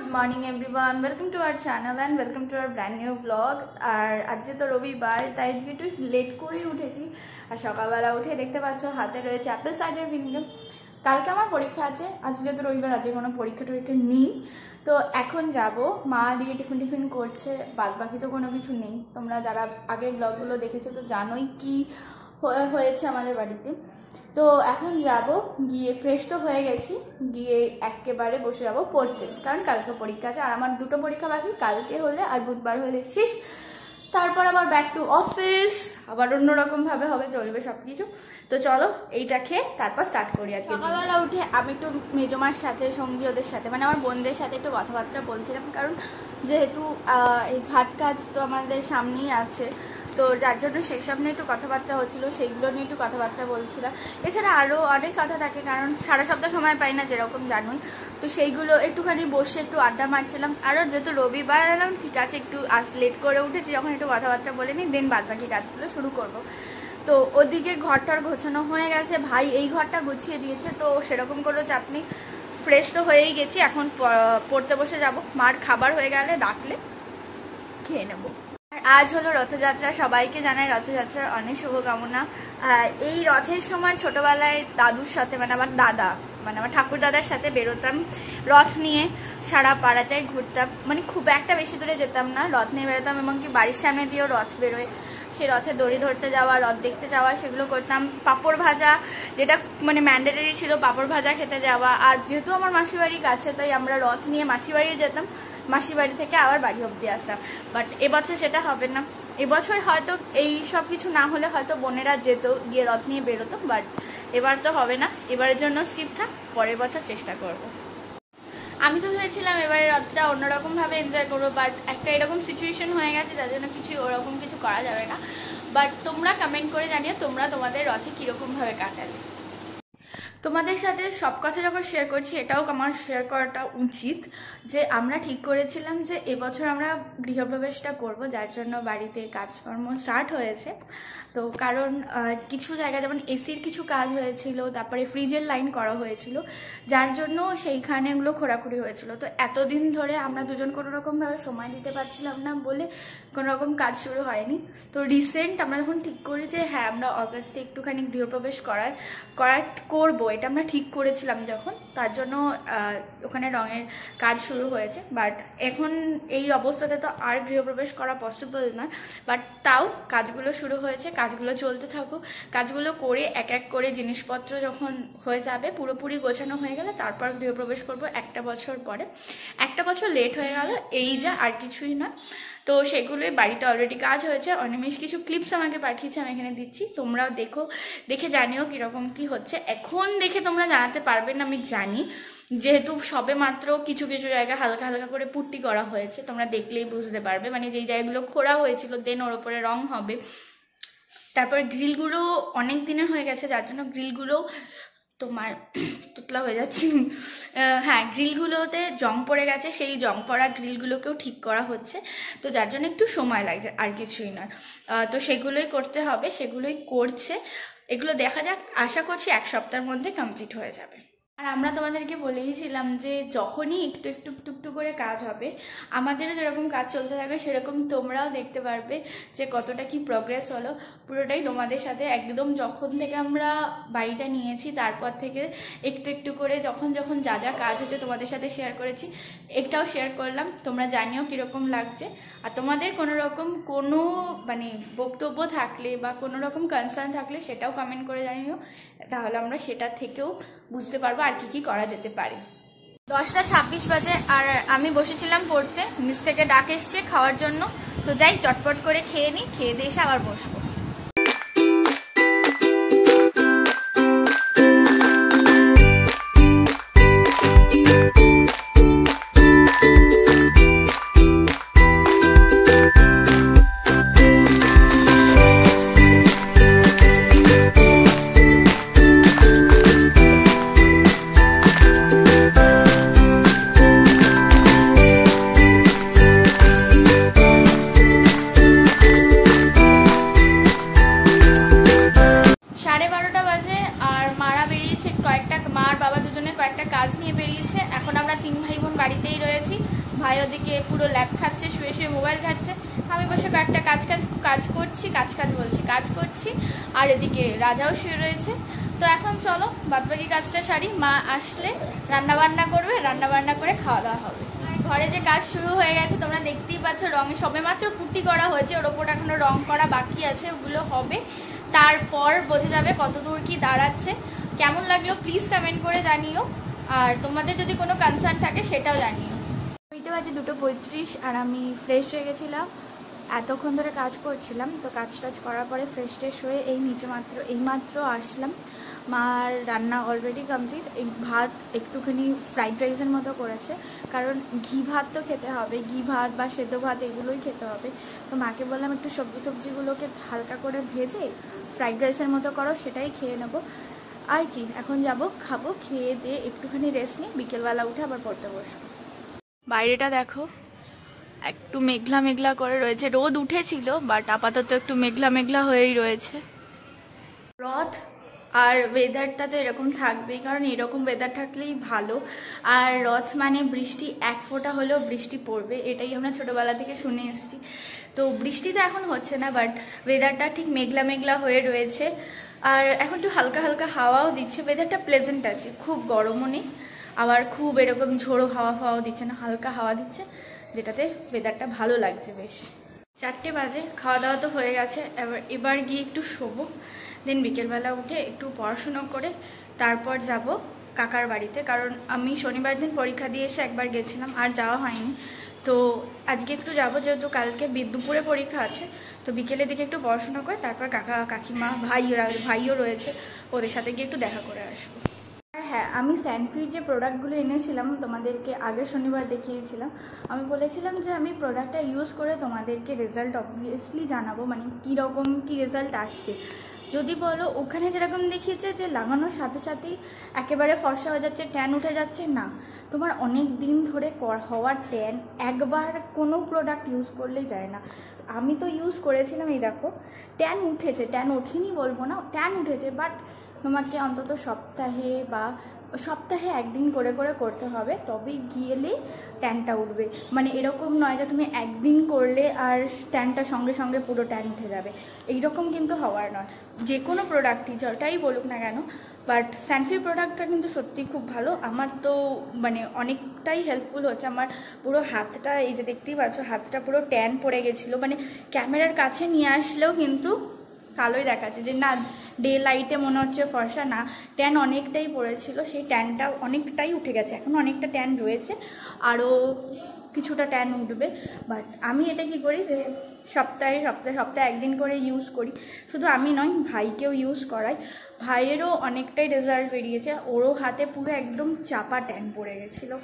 morning everyone, welcome to our channel and welcome to our brand new vlog। আর আজকে তো রবিবার, তাই আজকে একটু লেট করে উঠেছি। আর সকালবেলা উঠে দেখতে পাচ্ছ হাতে রয়েছে অ্যাপেল সাইডার ভিনেগার। কালকে আমার পরীক্ষা আছে, আজকে যেহেতু রবিবার আজকে কোনো পরীক্ষা নেই। তো এখন যাব, মা দিকে টিফিন করছে, বাদ বাকি তো কোনো কিছু নেই। তোমরা যারা আগের ব্লগগুলো দেখেছো তো জানোই কি হয়েছে আমাদের বাড়িতে। তো এখন যাব, গিয়ে ফ্রেশ তো হয়ে গেছি, গিয়ে একেবারে বসে যাব পড়তে, কারণ কালকে পরীক্ষা আছে। আর আমার দুটো পরীক্ষা বাকি, কালকে হলে আর বুধবার হলে শেষ। তারপর আবার ব্যাক টু অফিস, আবার অন্যরকমভাবে হবে, চলবে সব কিছু। তো চলো এইটা খেয়ে তারপর স্টার্ট করি। আজকে সকালবেলা উঠে আমি একটু মেজমার সাথে, সঙ্গী ওদের সাথে, মানে আমার বোনদের সাথে একটু কথাবার্তা বলছিলাম, কারণ যেহেতু এই ঘাট কাজ তো আমাদের সামনেই আছে, তো যার জন্য সেই সব নিয়ে একটু কথাবার্তা হচ্ছিলো, সেইগুলো নিয়ে একটু কথাবার্তা বলছিলাম। এছাড়া আরও অনেক কথা থাকে, কারণ সারা সপ্তাহ সময় পাই না যেরকম জানোই, তো সেইগুলো একটুখানি বসে একটু আড্ডা মারছিলাম। আরও যেহেতু রবিবার এলাম, ঠিক আছে একটু লেট করে উঠেছি, যখন একটু কথাবার্তা বলে নিই, দেন বাদ বাকি কাজগুলো শুরু করব। তো ওদিকে ঘরটার গোছানো হয়ে গেছে, ভাই এই ঘরটা গুছিয়ে দিয়েছে, তো সেরকম কোনো চাপ নেই। ফ্রেশ তো হয়েই গেছি, এখন পড়তে বসে যাব। মার খাবার হয়ে গেলে ডাকলে খেয়ে নেব। আজ হলো রথযাত্রা, সবাইকে জানাই রথযাত্রার অনেক শুভকামনা। এই রথের সময় ছোটবেলায় দাদুর সাথে, মানে আমার দাদা, মানে আমার ঠাকুর দাদার সাথে বেরোতাম রথ নিয়ে, সারা পাড়াটায় ঘুরতাম, মানে খুব একটা বেশি দূরে যেতাম না, রথ নিয়ে বেরোতাম। এবং কি বাড়ির সামনে দিয়েও রথ বেরোয়, সে রথে দড়ি ধরতে যাওয়া, রথ দেখতে যাওয়া, সেগুলো করতাম। পাঁপড় ভাজা, যেটা মানে ম্যান্ডেটরি ছিল, পাঁপড় ভাজা খেতে যাওয়া। আর যেহেতু আমার মাসির বাড়ি কাছে, তাই আমরা রথ নিয়ে মাসির বাড়ি যেতাম, মাসির বাড়ি থেকে আবার বাড়ি অবধি আসতাম। বাট এবছর সেটা হবে না। এবছর হয়তো এই সব কিছু না হলে হয়তো বোনেরা যেত, গিয়ে রথ নিয়ে বেরোতো, বাট এবার তো হবে না। এবারের জন্য স্কিপ থাক, পরের বছর চেষ্টা করব। আমি তো ভেবেছিলাম এবারে রথটা অন্যরকমভাবে এনজয় করবো, বাট একটা এরকম সিচুয়েশন হয়ে গেছে যার জন্য ওরকম কিছু করা যাবে না। বাট তোমরা কমেন্ট করে জানিও তোমরা তোমাদের রথে কীরকমভাবে কাটালে। তোমাদের সাথে সব কথা যখন শেয়ার করছি, এটাও আমার শেয়ার করাটা উচিত যে আমরা ঠিক করেছিলাম যে এবছর আমরা গৃহপ্রবেশটা করব, যার জন্য বাড়িতে কাজকর্ম স্টার্ট হয়েছে। তো কারণ কিছু জায়গা যেমন এসির কিছু কাজ হয়েছিল, তারপরে ফ্রিজের লাইন করা হয়েছিল, যার জন্য সেইখানেগুলো খোঁড়াখুড়ি হয়েছিল। তো এতদিন ধরে আমরা দুজন কোনো রকমভাবে সময় দিতে পারছিলাম না বলে কোনো রকম কাজ শুরু হয়নি। তো রিসেন্ট আমরা যখন ঠিক করি যে হ্যাঁ আমরা অগাস্টে একটুখানি গৃহপ্রবেশ করবো, এটা আমরা ঠিক করেছিলাম যখন, তার জন্য ওখানে রঙের কাজ শুরু হয়েছে। বাট এখন এই অবস্থাতে তো আর গৃহপ্রবেশ করা পসিবল না, বাট তাও কাজগুলো শুরু হয়েছে, কাজগুলো চলতে থাকুক। কাজগুলো করে এক এক করে জিনিসপত্র যখন হয়ে যাবে, পুরোপুরি গোছানো হয়ে গেলে তারপর গৃহপ্রবেশ করব একটা বছর পরে। একটা বছর লেট হয়ে গেল, এই যা, আর কিছুই না। তো সেগুলোই বাড়িতে অলরেডি কাজ হয়েছে। অনিমেষ কিছু ক্লিপস আমাকে পাঠিয়েছে, আমি এখানে দিচ্ছি, তোমরাও দেখে জানিও কীরকম কী হচ্ছে। এখন দেখে তোমরা জানাতে পারবে না আমি জানি, যেহেতু সবে মাত্র কিছু কিছু জায়গায় হালকা হালকা করে পুট্টি করা হয়েছে, তোমরা দেখলেই বুঝতে পারবে, মানে যেই জায়গাগুলো খোঁড়া হয়েছিল দেন ওর ওপরে রং হবে। তারপর গ্রিলগুলো অনেক দিনের হয়ে গেছে, যার জন্য গ্রিলগুলো তোমার তুতলা হয়ে যাচ্ছে, হ্যাঁ গ্রিলগুলোতে জং পড়ে গেছে, সেই জং পড়া গ্রিলগুলোকেও ঠিক করা হচ্ছে। তো যার জন্য একটু সময় লাগছে, আর কিছুই নয়। তো সেগুলোই করতে হবে, সেগুলোই করছে। এগুলো দেখা যাক, আশা করছি এক সপ্তাহের মধ্যে কমপ্লিট হয়ে যাবে। আর আমরা তোমাদেরকে বলেইছিলাম যে যখনই একটু একটু একটু করে কাজ হবে, আমাদেরও যেরকম কাজ চলতে থাকবে সেরকম তোমরাও দেখতে পারবে যে কতটা কি প্রোগ্রেস হলো। পুরোটাই তোমাদের সাথে একদম যখন থেকে আমরা বাড়িটা নিয়েছি তারপর থেকে একটু একটু করে যখন যা যা কাজ হচ্ছে তোমাদের সাথে শেয়ার করেছি, একটাও শেয়ার করলাম। তোমরা জানিও কীরকম লাগছে। আর তোমাদের কোনো রকম কোনো মানে বক্তব্য থাকলে বা কোনো রকম কনসার্ন থাকলে সেটাও কমেন্ট করে জানিও, তাহলে আমরা সেটা থেকেও বুঝতে পারবো আর কি করা যেতে পারে। 10:26 বাজে, আর আমি বসেছিলাম পড়তে, নিচ থেকে ডাক এসছে খাওয়ার জন্য। তো যাই চটপট করে খেয়ে নিই, খেয়ে দিয়ে এসে আবার বসবো। ভাই ওদিকে পুরো ল্যাপ খাচ্ছে, শুয়ে শুয়ে মোবাইল ঘাটছে, আমি বসে কয়েকটা কাজ করছি। আর এদিকে রাজাও শুয়ে রয়েছে। তো এখন চলো বাদবাকি কাজটা সারি, মা আসলে রান্নাবান্না করবে, রান্নাবান্না করে খাওয়া দাওয়া হবে। ঘরে যে কাজ শুরু হয়ে গেছে তোমরা দেখতেই পাচ্ছ, রঙে সবে মাত্র পুটি করা হয়েছে, ওর ওপর এখনও রং করা বাকি আছে, ওগুলো হবে, তারপর বোঝা যাবে কত দূর কি দাঁড়াচ্ছে। কেমন লাগলো প্লিজ কমেন্ট করে জানিও, আর তোমাদের যদি কোনো কনসার্ন থাকে সেটাও জানিও। বুঝতে পারছি 2:35 আর আমি ফ্রেশ হয়ে গেছিলাম, এতক্ষণ ধরে কাজ করছিলাম। তো কাজ টাজ করার পরে ফ্রেশ ট্রেশ হয়ে এইমাত্র আসলাম। মার রান্না অলরেডি কমপ্লিট। এই ভাত একটুখানি ফ্রাইড রাইসের মতো করেছে, কারণ ঘি ভাত তো খেতে হবে, ঘি ভাত বা সেদ্ধ ভাত এগুলোই খেতে হবে। তো মাকে বললাম একটু সবজিগুলোকে হালকা করে ভেজে ফ্রাইড রাইসের মতো করো, সেটাই খেয়ে নেবো। আর কি, এখন যাব খাবো, খেয়ে দিয়ে একটুখানি রেস্ট নিয়ে বিকেলবেলা উঠে আবার পড়তে বসবো। বাইরেটা দেখো, একটু মেঘলা মেঘলা করে রয়েছে, রোদ উঠেছিল বাট আপাতত একটু মেঘলা মেঘলা হয়েই রয়েছে। রথ আর ওয়েদারটা তো এরকম থাকবেই, কারণ এরকম ওয়েদার থাকলেই ভালো। আর রথ মানে বৃষ্টি, এক ফোঁটা হলেও বৃষ্টি পড়বে, এটাই আমরা ছোটোবেলা থেকে শুনে এসেছি। তো বৃষ্টি তো এখন হচ্ছে না, বাট ওয়েদারটা ঠিক মেঘলা মেঘলা হয়ে রয়েছে। আর এখন একটু হালকা হালকা হাওয়াও দিচ্ছে, ওয়েদারটা প্লেজেন্ট আছে, খুব গরমও নেই, আবার খুব এরকম ঝোড়ো হাওয়াও দিচ্ছে না, হালকা হাওয়া দিচ্ছে, যেটাতে ওয়েদারটা ভালো লাগছে বেশ। 4টে বাজে, খাওয়া দাওয়া তো হয়ে গেছে, এবার গিয়ে একটু শোবো, দেন বিকেলবেলা উঠে একটু পড়াশুনো করে তারপর যাব কাকার বাড়িতে, কারণ আমি শনিবার দিন পরীক্ষা দিয়ে এসে একবার গেছিলাম, আর যাওয়া হয়নি। তো আজকে একটু যাবো, যেহেতু কালকে দুপুরে পরীক্ষা আছে, তো বিকেলের দিকে একটু পড়াশোনা করে তারপর কাকা কাকিমা ভাইও রয়েছে, ওদের সাথে গিয়ে একটু দেখা করে আসবো। আর হ্যাঁ, আমি স্যানফির যে প্রোডাক্টগুলো এনেছিলাম তোমাদেরকে আগের শনিবার দেখিয়েছিলাম, আমি বলেছিলাম যে আমি প্রোডাক্টটা ইউজ করে তোমাদেরকে রেজাল্ট অবভিয়াসলি জানাবো, মানে কীরকম কী রেজাল্ট আসছে। যদি বলো ওখানে যেরকম দেখিয়েছে যে লাগানোর সাথে সাথেই একেবারে ফর্সা হয়ে যাচ্ছে, ট্যান উঠে যাচ্ছে, না, তোমার অনেক দিন ধরে হওয়ার ট্যান একবার কোনো প্রোডাক্ট ইউজ করলেই যায় না। আমি তো ইউজ করেছিলাম, এই দেখো ট্যান উঠেছে, ট্যান ওঠেনি বলবো না, ট্যান উঠেছে, বাট তোমাকে অন্তত সপ্তাহে একদিন করে করতে হবে, তবেই গিয়েলে ট্যানটা উঠবে। মানে এরকম নয় যে তুমি একদিন করলে আর ট্যানটা সঙ্গে সঙ্গে পুরো ট্যান উঠে যাবে, এইরকম কিন্তু হওয়ার নয়। যে কোনো প্রোডাক্টই যেটাই বলুক না কেন, বাট স্যানফির প্রোডাক্টটা কিন্তু সত্যি খুব ভালো। আমার তো মানে অনেকটাই হেল্পফুল হচ্ছে। আমার পুরো হাতটা, এই যে দেখতেই পাচ্ছ, হাতটা পুরো ট্যান পড়ে গেছিলো, মানে ক্যামেরার কাছে নিয়ে আসলেও কিন্তু কালোই দেখাচ্ছে, যে না ডে লাইটে মনে হচ্ছে ফর্সা, না, ট্যান অনেকটাই পড়েছিল, সেই ট্যানটা অনেকটাই উঠে গেছে, এখন অনেকটা ট্যান রয়েছে, আরও কিছুটা ট্যান উঠবে। বাট আমি এটা কি করি যে সপ্তাহে একদিন করে ইউজ করি, শুধু আমি নয়, ভাইকেও ইউজ করাই, ভাইয়েরও অনেকটাই রেজাল্ট বেরিয়েছে, ওরও হাতে পুরো একদম চাপা ট্যান পড়ে গেছিলো।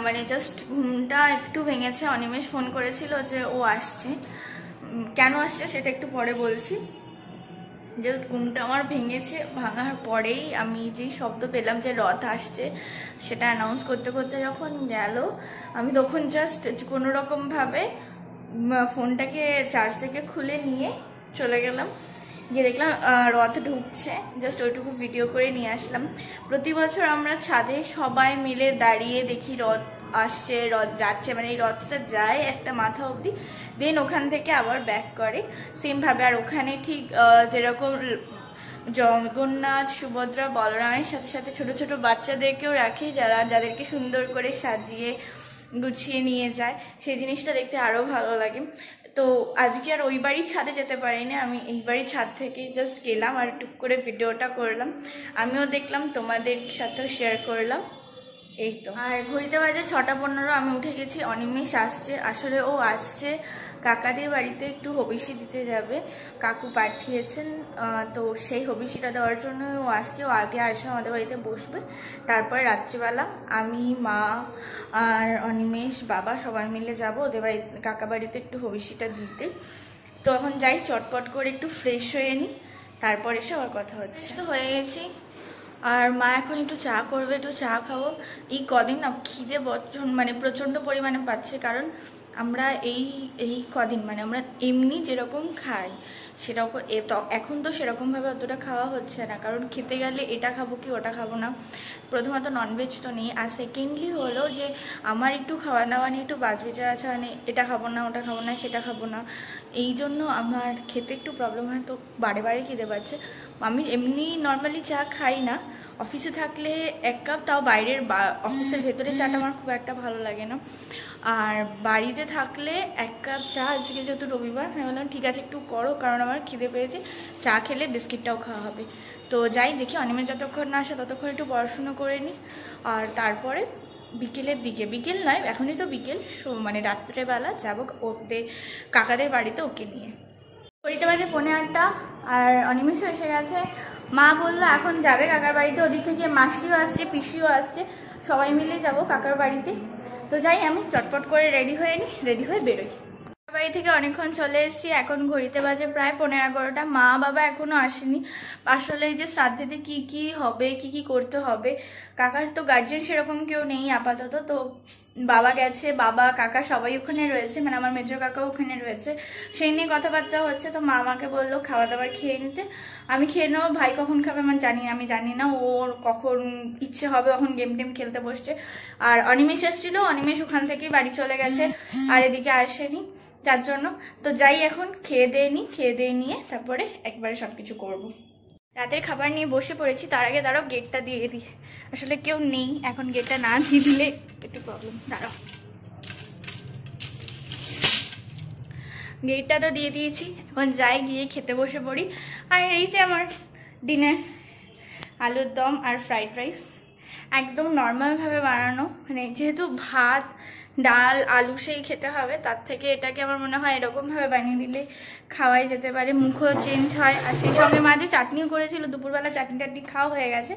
মানে জাস্ট ঘুমটা একটু ভেঙেছে, অনিমেষ ফোন করেছিল যে ও আসছে, কেন আসছে সেটা একটু পরে বলছি। জাস্ট ঘুমটা আমার ভেঙেছে, ভাঙার পরেই আমি যেই শব্দ পেলাম যে রথ আসছে, সেটা অ্যানাউন্স করতে করতে যখন গেল, আমি তখন জাস্ট কোনোরকমভাবে ফোনটাকে চার্জ থেকে খুলে নিয়ে চলে গেলাম, গিয়ে দেখলাম রথ ঢুকছে, জাস্ট ওইটুকু ভিডিও করে নিয়ে আসলাম। প্রতি বছর আমরা ছাদে সবাই মিলে দাঁড়িয়ে দেখি রথ আসছে, রথ যাচ্ছে, মানে এই রথটা যায় একটা মাথা অবধি, দেন ওখান থেকে আবার ব্যাক করে সেমভাবে। আর ওখানে ঠিক যেরকম জগন্নাথ, সুভদ্রা, বলরামের সাথে সাথে ছোট ছোট বাচ্চাদেরকেও রাখে, যাদেরকে সুন্দর করে সাজিয়ে গুছিয়ে নিয়ে যায়, সেই জিনিসটা দেখতে আরও ভালো লাগে। তো আজকে আর ওই বাড়ির ছাদে যেতে পারিনি, আমি এই বাড়ির ছাদ থেকেই জাস্ট গেলাম আর টুক করে ভিডিওটা করলাম, আমিও দেখলাম, তোমাদের সাথেও শেয়ার করলাম। এই তো। আর ঘড়িতে বাজে 6:15, আমি উঠে গেছি। অনিমেষ আসছে, আসলে ও আসছে কাকাদের বাড়িতে একটু হবিষি দিতে যাবে, কাকু পাঠিয়েছেন, তো সেই হবিষিটা দেওয়ার জন্য ও আসছে। ও আগে আসে আমাদের বাড়িতে বসবে, তারপরে রাত্রিবেলা আমি, মা আর অনিমেষ, বাবা সবাই মিলে যাব ওদের বাড়ি, কাকা বাড়িতে একটু হবিষিটা দিতে। তো এখন যাই, চটপট করে একটু ফ্রেশ হয়ে নিই, তারপর এসে আবার কথা হচ্ছে। তো হয়ে গেছি, আর মা এখন একটু চা করবে, একটু চা খাবো। এই কদিন না খিদে মানে প্রচণ্ড পরিমাণে পাচ্ছে, কারণ আমরা এই কদিন মানে আমরা এমনি যেরকম খাই সেরকম এখন তো সেরকমভাবে অতটা খাওয়া হচ্ছে না, কারণ খেতে গেলে এটা খাবো কি ওটা খাবো না, প্রথমত ননভেজ তো নেই, আর সেকেন্ডলি হলো যে আমার একটু খাওয়া দাওয়া নিয়ে একটু বাজবেজা আছে, মানে এটা খাবো না, ওটা খাবো না, সেটা খাবো না, এই জন্য আমার খেতে একটু প্রবলেম হয়। তো বারে বারে খিদে পাচ্ছে। আমি এমনি নর্মালি চা খাই না, অফিসে থাকলে 1 কাপ, তাও বাইরের অফিসের ভেতরে চাটা আমার খুব একটা ভালো লাগে না, আর বাড়িতে থাকলে 1 কাপ চা। আজকে যেহেতু রবিবার, আমি বললাম ঠিক আছে একটু করো, কারণ আমার খিদে পেয়েছে, চা খেলে বিস্কিটটাও খাওয়া হবে। তো যাই দেখি, অনিমেষ যতক্ষণ না আসে ততক্ষণ একটু পড়াশুনো করে নিই, আর তারপরে বিকেলের দিকে, বিকেল নয় এখনই তো বিকেল, মানে রাত্রেবেলা যাবো ওদের কাকাদের বাড়িতে ওকে নিয়ে। ঘড়িতে বাজে 7:45, আর অনিমেষও এসে গেছে। মা বললো এখন যাবে কাকার বাড়িতে, ওদিক থেকে মাসিও আসছে, পিসিও আসছে, সবাই মিলে যাব কাকার বাড়িতে। তো যাই, আমি চটপট করে রেডি হয়ে নিই, রেডি হয়ে বেরোই। বাড়ি থেকে অনেকক্ষণ চলে এসেছি, এখন ঘড়িতে বাজে প্রায় 11:30। মা বাবা এখনও আসেনি। আসলে এই যে শ্রাদ্ধেতে কি কি হবে, কি কি করতে হবে, কাকার তো গার্জেন সেরকম কেউ নেই আপাতত, তো বাবা গেছে, বাবা কাকা সবাই ওখানে রয়েছে, মানে আমার মেজো কাকাও ওখানে রয়েছে, সেই নিয়ে কথাবার্তা হচ্ছে। তো মা আমাকে বললো খাওয়া দাওয়ার খেয়ে নিতে, আমি খেয়ে নেবো, ভাই কখন খাবে আমি জানি না, ওর কখন ইচ্ছে হবে কখন গেম টেম খেলতে বসছে। আর অনিমেষ এসেছিলো, অনিমেষ ওখান থেকেই বাড়ি চলে গেছে, আর এদিকে আসেনি, যার জন্য। তো যাই এখন খেয়ে দিয়ে নিয়ে তারপরে একবারে সব কিছু করবো। রাতের খাবার নিয়ে বসে পড়েছি, তার আগে দাঁড়াও গেটটা দিয়ে দিই, আসলে কেউ নেই এখন, গেটটা না দিয়ে দিলে একটু প্রবলেম। দাঁড়াও, গেটটা তো দিয়ে দিয়েছি, এখন যাই গিয়ে খেতে বসে পড়ি। আর এই যে আমার ডিনার, আলুর দম আর ফ্রাইড রাইস, একদম নর্মালভাবে বানানো, মানে যেহেতু ভাত ডাল আলু সেই খেতে হবে, তার থেকে এটাকে আমার মনে হয় এরকমভাবে বানিয়ে দিলে খাওয়াই যেতে পারে, মুখও চেঞ্জ হয়। আর সেই সঙ্গে মাঝে চাটনিও করেছিল, দুপুরবেলা চাটনি টাটনি খাওয়া হয়ে গেছে,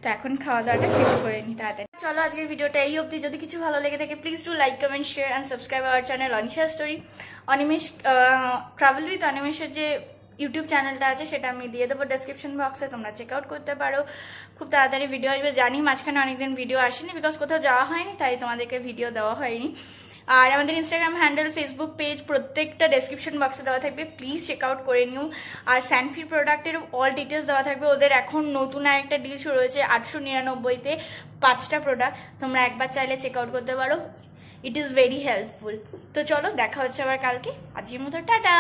তো এখন খাওয়া দাওয়াটা শেষ করে নিই তাড়াতাড়ি। চলো আজকের ভিডিওটা এই অবধি, যদি কিছু ভালো লেগে থাকে please do like comment share and subscribe our channel Anisha story. Animesh travel with অনিমেষের যে ইউটিউব চ্যানেলটা আছে সেটা আমি দিয়ে দেবো ডেসক্রিপশন বক্সে, তোমরা চেক আউট করতে পারো। খুব তাড়াতাড়ি ভিডিও আসবে, জানি মাঝখানে অনেকদিন ভিডিও আসেনি, বিকজ কোথাও যাওয়া হয়নি, তাই তোমাদেরকে ভিডিও দেওয়া হয়নি। আর আমাদের ইনস্টাগ্রাম হ্যান্ডেল, ফেসবুক পেজ প্রত্যেকটা ডেসক্রিপশন বক্সে দেওয়া থাকবে, প্লিজ চেক আউট করে নিও। আর স্যানফি প্রোডাক্টের অল ডিটেলস দেওয়া থাকবে, ওদের এখন নতুন একটা ডিল শুরু হয়েছে 899-তে 5টা প্রোডাক্ট, তোমরা একবার চাইলে চেক আউট করতে পারো, ইট ইজ ভেরি হেল্পফুল। তো চলো দেখা হচ্ছে আবার কালকে, আজকের মতো টাটা।